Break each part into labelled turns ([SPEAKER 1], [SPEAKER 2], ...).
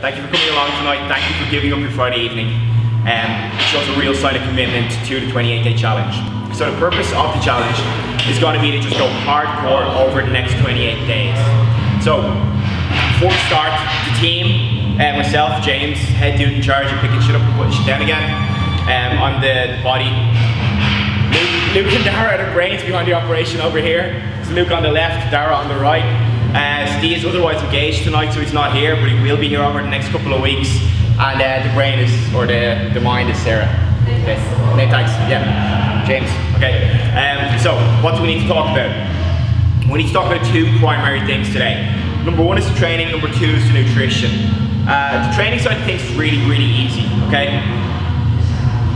[SPEAKER 1] Thank you for coming along tonight. Thank you for giving up your Friday evening. It shows a real sign of commitment to the 28-day challenge. So the purpose of the challenge is going to be to just go hardcore over the next 28 days. So before we start, the team, myself, James, head dude in charge of picking shit up and putting shit down again. I'm the body. Luke and Dara are the brains behind the operation over here. So Luke on the left, Dara on the right. Steve is otherwise engaged tonight, so he's not here, but he will be here over the next couple of weeks. And the brain is, or the mind is Sarah. Okay. No, thanks. Yeah. James. Okay. So what do we need to talk about? We need to talk about two primary things today. Number one is the training. Number two is the nutrition. The training side of things is really, really easy. Okay.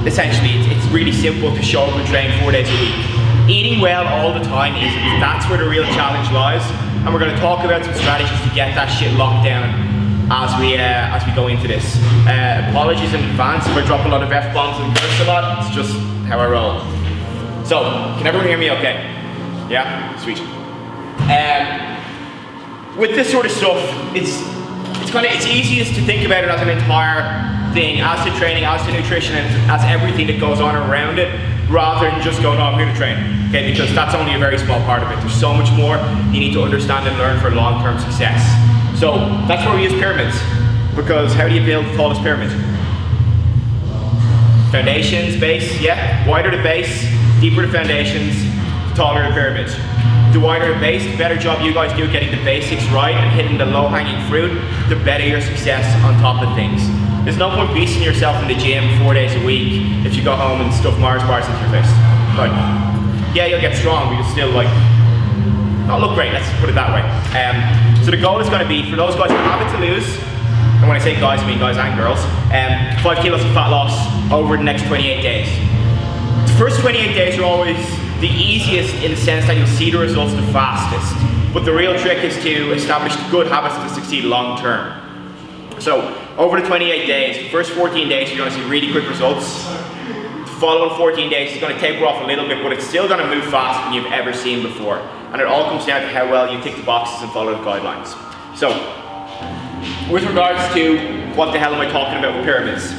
[SPEAKER 1] Essentially, it's really simple to show up and train 4 days a week. Eating well all the time isn't. That's where the real challenge lies. And we're going to talk about some strategies to get that shit locked down as we go into this. Apologies in advance if I drop a lot of F-bombs and curse a lot. It's just how I roll. So, can everyone hear me okay? Yeah? Sweet. With this sort of stuff, it's easiest to think about it as an entire thing, as to training, as to nutrition, and as everything that goes on around it, rather than just going, oh, I'm here to train. Okay, because that's only a very small part of it. There's so much more you need to understand and learn for long-term success. So that's where we use pyramids, because how do you build the tallest pyramid? Foundations, base, yeah. Wider the base, deeper the foundations, taller the pyramid. The wider the base, the better job you guys do getting the basics right and hitting the low-hanging fruit, the better your success on top of things. There's no point beasting yourself in the gym 4 days a week if you go home and stuff Mars bars into your face. Like, yeah, you'll get strong, but you'll still not look great, let's put it that way. So the goal is going to be, for those guys who have it to lose, and when I say guys, I mean guys and girls, 5 kilos of fat loss over the next 28 days. The first 28 days are always the easiest in the sense that you'll see the results the fastest. But the real trick is to establish good habits to succeed long term. So, over the 28 days, the first 14 days you're going to see really quick results. The following 14 days is going to taper off a little bit, but it's still going to move faster than you've ever seen before. And it all comes down to how well you tick the boxes and follow the guidelines. So, with regards to what the hell am I talking about with pyramids?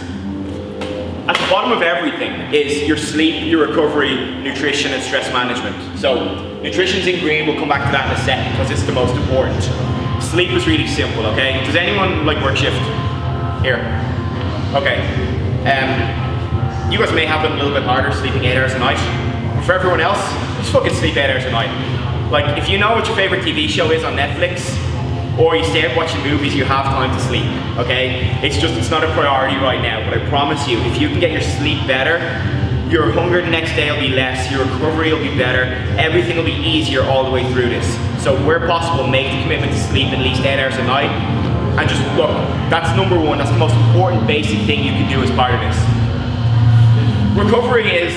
[SPEAKER 1] At the bottom of everything is your sleep, your recovery, nutrition, and stress management. So, nutrition's in green, we'll come back to that in a second because it's the most important. Sleep is really simple, okay? Does anyone like work shift? Here. Okay. You guys may have it a little bit harder sleeping 8 hours a night. But for everyone else, just fucking sleep 8 hours a night. Like, if you know what your favorite TV show is on Netflix, or you stay up watching movies, you have time to sleep, okay? It's not a priority right now, but I promise you, if you can get your sleep better, your hunger the next day will be less, your recovery will be better, everything will be easier all the way through this. So where possible, make the commitment to sleep at least 8 hours a night, and just look, that's number one, that's the most important basic thing you can do as part of this. Recovery is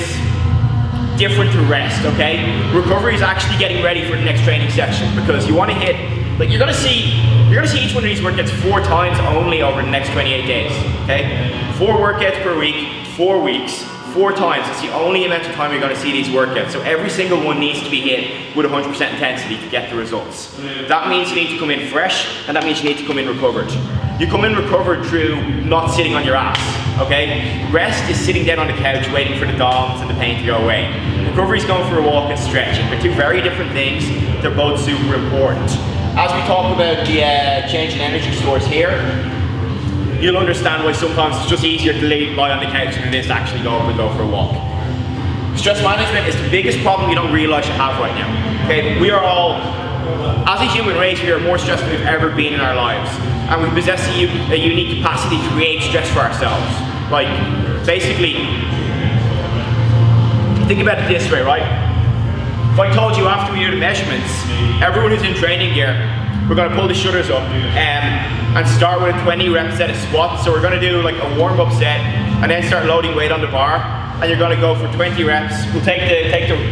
[SPEAKER 1] different to rest, okay? Recovery is actually getting ready for the next training session, because you want to hit, like you're gonna see each one of these workouts 4 times only over the next 28 days, okay? 4 workouts per week, 4 weeks, 4 times. It's the only amount of time you're going to see these workouts. So every single one needs to be hit with 100% intensity to get the results. That means you need to come in fresh, and that means you need to come in recovered. You come in recovered through not sitting on your ass, okay? Rest is sitting down on the couch waiting for the DOMs and the pain to go away. Recovery is going for a walk and stretching. They're two very different things. They're both super important. As we talk about the change in energy stores here, you'll understand why sometimes it's just easier to lie on the couch than it is to actually go up and go for a walk. Stress management is the biggest problem you don't realize you have right now. Okay, we are all, as a human race, we are more stressed than we've ever been in our lives. And we possess a unique capacity to create stress for ourselves. Like, basically, think about it this way, right? If I told you after we do the measurements, everyone who's in training gear, we're going to pull the shutters up and start with a 20 rep set of squats. So we're going to do like a warm-up set and then start loading weight on the bar, and you're going to go for 20 reps. We'll take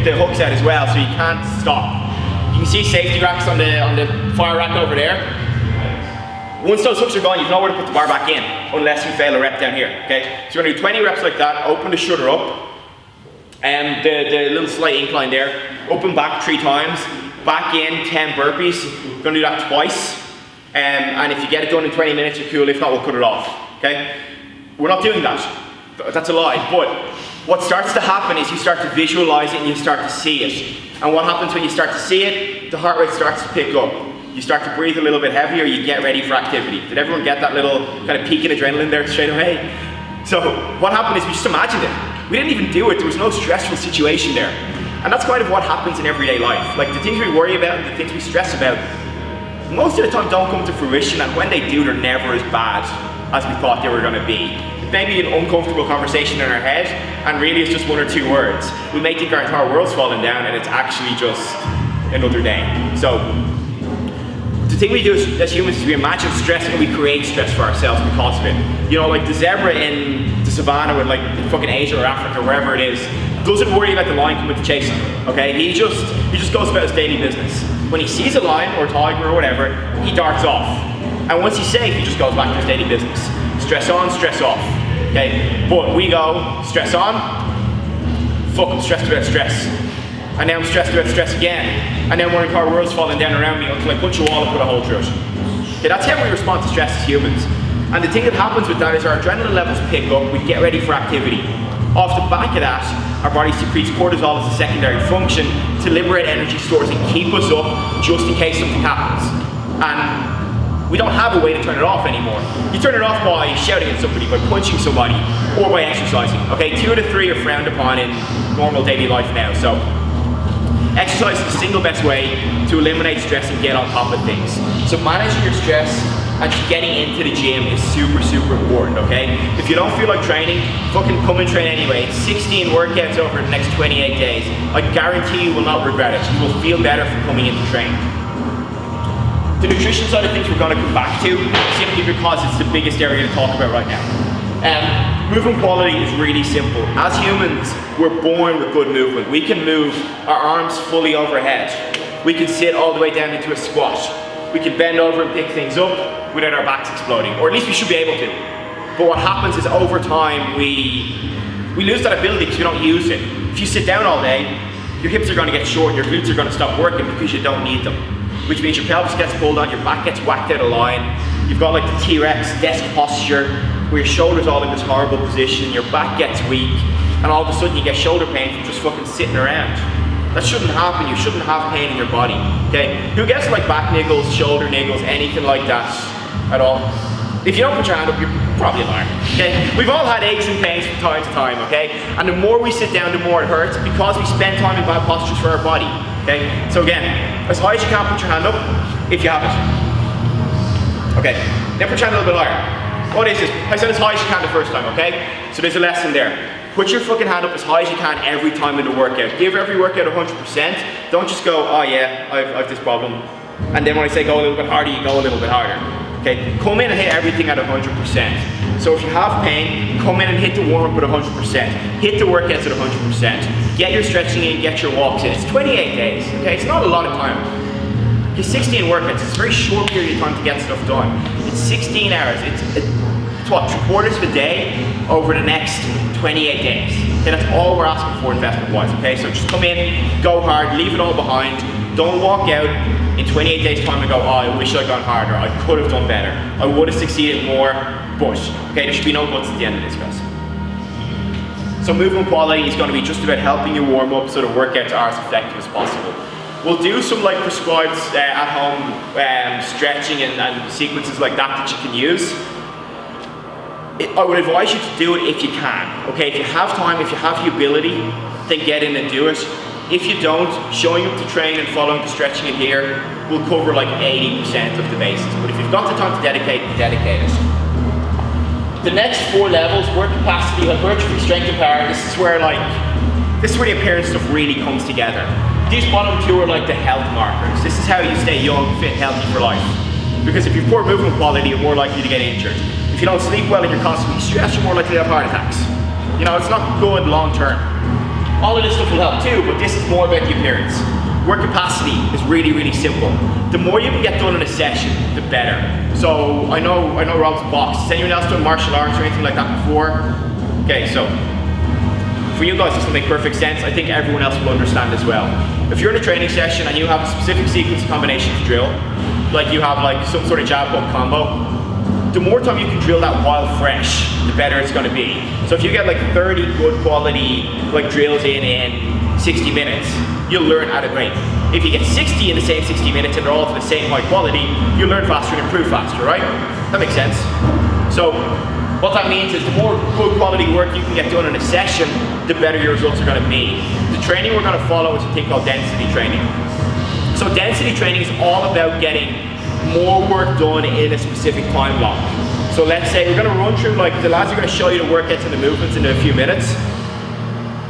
[SPEAKER 1] the hooks out as well, so you can't stop. You can see safety racks on the fire rack over there. Once those hooks are gone, you've nowhere to put the bar back in, unless you fail a rep down here, okay? So we're going to do 20 reps like that, open the shutter up, and the little slight incline there, up and back 3 times, back in 10 burpees. We're going to do that twice. And if you get it done in 20 minutes, you're cool. If not, we'll cut it off, okay? We're not doing that. That's a lie. But what starts to happen is you start to visualize it and you start to see it. And what happens when you start to see it? The heart rate starts to pick up. You start to breathe a little bit heavier, you get ready for activity. Did everyone get that little kind of peak in adrenaline there straight away? So what happened is we just imagined it. We didn't even do it, there was no stressful situation there. And that's kind of what happens in everyday life. Like the things we worry about and the things we stress about, most of the time don't come to fruition, and when they do, they're never as bad as we thought they were gonna be. It may be an uncomfortable conversation in our head, and really it's just one or two words. We may think our entire world's falling down, and it's actually just another day. So, the thing we do as humans is we imagine stress and we create stress for ourselves because of it. You know, like the zebra in the savannah in like fucking Asia or Africa, wherever it is, doesn't worry about the lion coming to chase him, okay? He just goes about his daily business. When he sees a lion or a tiger or whatever, he darts off. And once he's safe, he just goes back to his daily business. Stress on, stress off, okay? But we go, stress on, fuck, I'm stressed about stress. And now I'm stressed about stress again. And then my entire world's falling down around me until I punch a wall and put a hole through it. Okay, that's how we respond to stress as humans. And the thing that happens with that is our adrenaline levels pick up, we get ready for activity. Off the back of that, our body secretes cortisol as a secondary function to liberate energy stores and keep us up just in case something happens. And we don't have a way to turn it off anymore. You turn it off by shouting at somebody, by punching somebody, or by exercising. Okay, 2 out of 3 are frowned upon in normal daily life now. So exercise is the single best way to eliminate stress and get on top of things. So managing your stress and getting into the gym is super, super important, okay? If you don't feel like training, fucking come and train anyway. It's 16 workouts over the next 28 days. I guarantee you will not regret it. You will feel better for coming into training. The nutrition side of things we're gonna come back to, simply because it's the biggest area to talk about right now. Movement quality is really simple. As humans, we're born with good movement. We can move our arms fully overhead. We can sit all the way down into a squat. We can bend over and pick things up without our backs exploding, or at least we should be able to. But what happens is over time, we lose that ability because we don't use it. If you sit down all day, your hips are gonna get short, your glutes are gonna stop working because you don't need them. Which means your pelvis gets pulled on, your back gets whacked out of line. You've got like the T-Rex desk posture, where your shoulder's all in this horrible position, your back gets weak, and all of a sudden you get shoulder pain from just fucking sitting around. That shouldn't happen. You shouldn't have pain in your body, okay? Who gets like back niggles, shoulder niggles, anything like that at all? If you don't put your hand up, you're probably a liar, okay? We've all had aches and pains from time to time, okay? And the more we sit down, the more it hurts because we spend time in bad postures for our body, okay? So again, as high as you can, put your hand up if you have it. Okay, then put your hand a little bit higher. What is this? I said as high as you can the first time, okay? So there's a lesson there. Put your fucking hand up as high as you can every time in the workout. Give every workout 100%. Don't just go, oh yeah, I've this problem. And then when I say go a little bit harder, you go a little bit harder. Okay, come in and hit everything at 100%. So if you have pain, come in and hit the warm-up at 100%. Hit the workouts at 100%. Get your stretching in, get your walks in. It's 28 days, okay? It's not a lot of time. Okay, 16 workouts, it's a very short period of time to get stuff done. It's 16 hours, it's what, 3/4 of a day over the next 28 days. Okay, that's all we're asking for investment-wise, okay? So just come in, go hard, leave it all behind. Don't walk out in 28 days time and go, oh, I wish I'd gone harder, I could have done better, I would have succeeded more, but, okay, there should be no buts at the end of this, guys. So movement quality is gonna be just about helping you warm up so the workouts are as effective as possible. We'll do some like prescribed at-home stretching and sequences like that you can use. I would advise you to do it if you can, okay? If you have time, if you have the ability, then get in and do it. If you don't, showing up to train and following the stretching in here will cover like 80% of the bases. But if you've got the time to dedicate it. The next 4 levels, work capacity, hypertrophy, strength and power, this is where the appearance stuff really comes together. These bottom 2 are like the health markers. This is how you stay young, fit, healthy for life. Because if you've poor movement quality, you're more likely to get injured. If you don't sleep well and you're constantly stressed, you're more likely to have heart attacks. You know, it's not good long term. All of this stuff will help too, but this is more about the appearance. Work capacity is really, really simple. The more you can get done in a session, the better. So I know Rob's boxed. Has anyone else done martial arts or anything like that before? Okay, so for you guys this will make perfect sense. I think everyone else will understand as well. If you're in a training session and you have a specific sequence of combinations drill, like you have like some sort of jab pump combo, the more time you can drill that while fresh, the better it's going to be. So if you get like 30 good quality like drills in 60 minutes, you'll learn at a rate. If you get 60 in the same 60 minutes and they're all to the same high quality, you'll learn faster and improve faster, right? That makes sense. So what that means is the more good quality work you can get done in a session, the better your results are going to be. The training we're going to follow is a thing called density training. So density training is all about getting more work done in a specific time block. So let's say we're going to run through, like the lads are going to show you the workouts and the movements in a few minutes.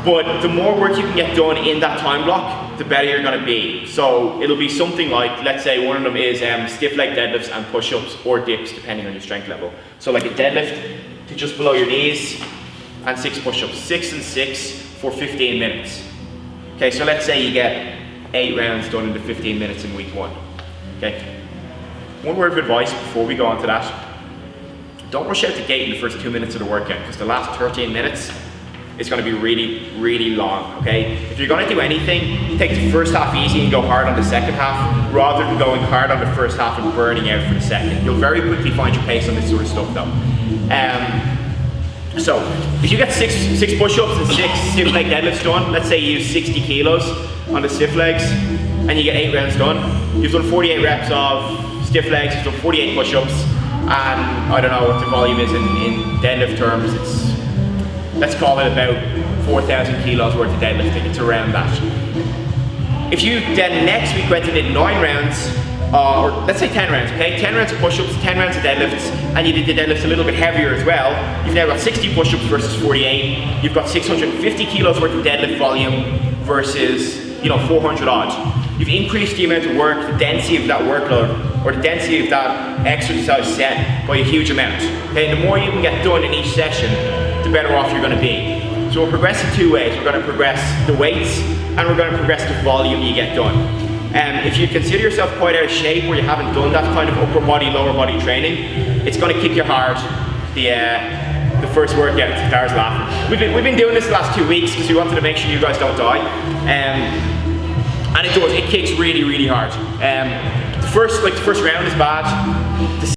[SPEAKER 1] But the more work you can get done in that time block, the better you're going to be. So it'll be something like, let's say one of them is stiff leg deadlifts and push-ups or dips depending on your strength level. So like a deadlift to just below your knees and 6 push-ups, 6 and 6 for 15 minutes. Okay, so let's say you get 8 rounds done in the 15 minutes in week 1. Okay. One word of advice before we go on to that. Don't rush out the gate in the first 2 minutes of the workout, because the last 13 minutes is going to be really, really long, okay? If you're going to do anything, take the first half easy and go hard on the second half, rather than going hard on the first half and burning out for the second. You'll very quickly find your pace on this sort of stuff though. So, if you get six push-ups and 6 stiff leg deadlifts done, let's say you use 60 kilos on the stiff legs, and you get 8 rounds done, you've done 48 reps of stiff legs, you've done 48 push-ups, and I don't know what the volume is in deadlift terms, it's, let's call it about 4,000 kilos worth of deadlifting, it's around that. If you then next week went and did 9 rounds, or let's say 10 rounds, okay? 10 rounds of push-ups, 10 rounds of deadlifts, and you did the deadlifts a little bit heavier as well, you've now got 60 push-ups versus 48, you've got 650 kilos worth of deadlift volume versus, 400 odd. You've increased the amount of work, the density of that workload, or the density of that exercise set by a huge amount. Okay, the more you can get done in each session, the better off you're going to be. So we'll progress in 2 ways. We're going to progress the weights, and we're going to progress the volume you get done. If you consider yourself quite out of shape, or you haven't done that kind of upper body, lower body training, it's going to kick you hard. The first workout, Dara's laughing. We've been doing this the last 2 weeks because we wanted to make sure you guys don't die. And it does, it kicks really, really hard. The first round is bad.